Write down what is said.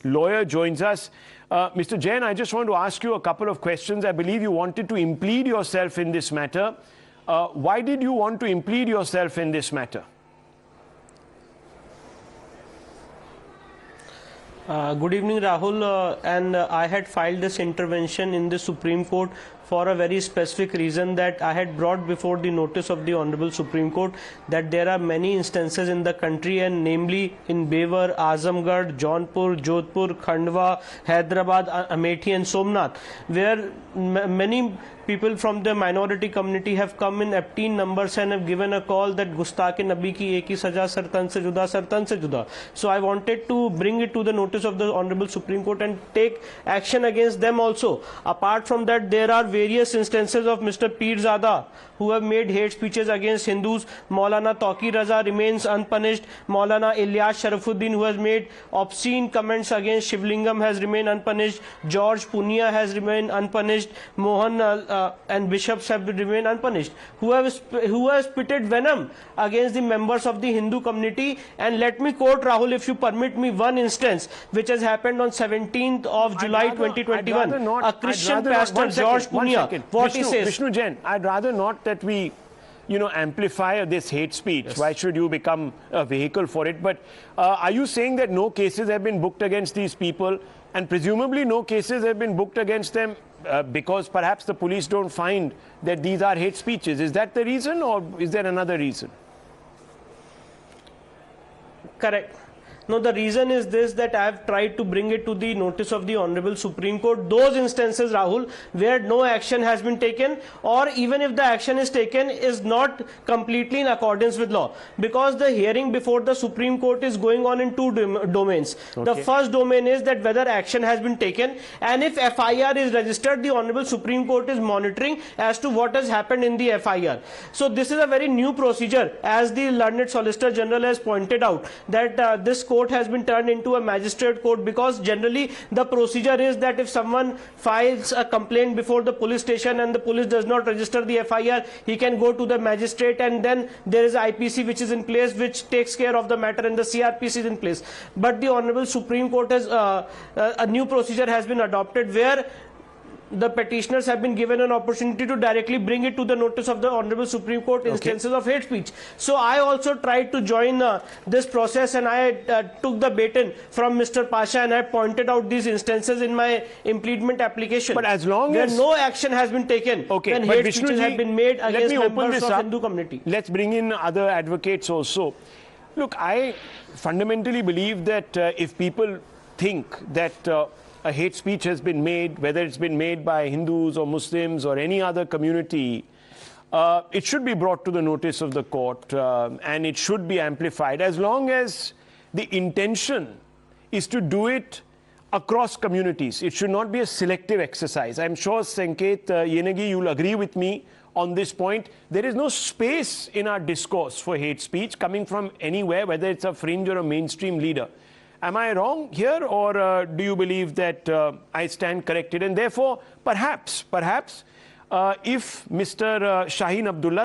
lawyer joins us. Mr. Jain, I just want to ask you a couple of questions. I believe you wanted to implead yourself in this matter. Why did you want to implead yourself in this matter? Good evening, Rahul. I had filed this intervention in the Supreme Court for a very specific reason, that I had brought before the notice of the Honorable Supreme Court that there are many instances in the country, and namely in Bevar, Azamgarh, Jaunpur, Jodhpur, Khandwa, Hyderabad, Amethi and Somnath, where many people from the minority community have come in obscene numbers and have given a call that Gustake-e-Nabi ki ek hi saja, sar tan se juda. So I wanted to bring it to the notice of the Honorable Supreme Court and take action against them also. Apart from that, there are various instances of Mr. Pirzada who have made hate speeches against Hindus. Maulana Tauqir Raza remains unpunished. Maulana Ilyas Sharafuddin, who has made obscene comments against Shivlingam, has remained unpunished. George Punia has remained unpunished. Mohan and bishops have remained unpunished, who has spitted venom against the members of the Hindu community. And let me quote, Rahul, if you permit me, one instance which has happened on 17th of July 2021. A Christian pastor, George Punia, what he says. Vishnu Jain, I'd rather not that we amplify this hate speech. Yes. Why should you become a vehicle for it? But are you saying that no cases have been booked against these people, and presumably no cases have been booked against them because perhaps the police don't find that these are hate speeches? Is that the reason, or is there another reason? Correct. No, the reason is this, that I have tried to bring it to the notice of the Honorable Supreme Court. Those instances, Rahul, where no action has been taken, or even if the action is taken, is not completely in accordance with law. Because the hearing before the Supreme Court is going on in two domains. Okay. The first domain is that whether action has been taken, and if FIR is registered, the Honorable Supreme Court is monitoring as to what has happened in the FIR. So this is a very new procedure, as the learned Solicitor General has pointed out, that this court has been turned into a magistrate court, because generally the procedure is that if someone files a complaint before the police station and the police does not register the FIR, he can go to the magistrate, and then there is IPC which is in place, which takes care of the matter, and the CRPC is in place. But the Honorable Supreme Court has a new procedure has been adopted, where the petitioners have been given an opportunity to directly bring it to the notice of the Honorable Supreme Court instances of hate speech. So I also tried to join this process, and I took the baton from Mr. Pasha, and I pointed out these instances in my impleadment application. But as long as no action has been taken, when hate speeches have been made against members of Hindu community. Let's bring in other advocates also. Look, I fundamentally believe that if people think that a hate speech has been made, whether it's been made by Hindus or Muslims or any other community, it should be brought to the notice of the court, and it should be amplified, as long as the intention is to do it across communities. It should not be a selective exercise. I'm sure, Sanket Yenagi, you'll agree with me on this point. There is no space in our discourse for hate speech coming from anywhere, whether it's a fringe or a mainstream leader. Am I wrong here, or do you believe that I stand corrected? And therefore, perhaps, if Mr. Shaheen Abdullah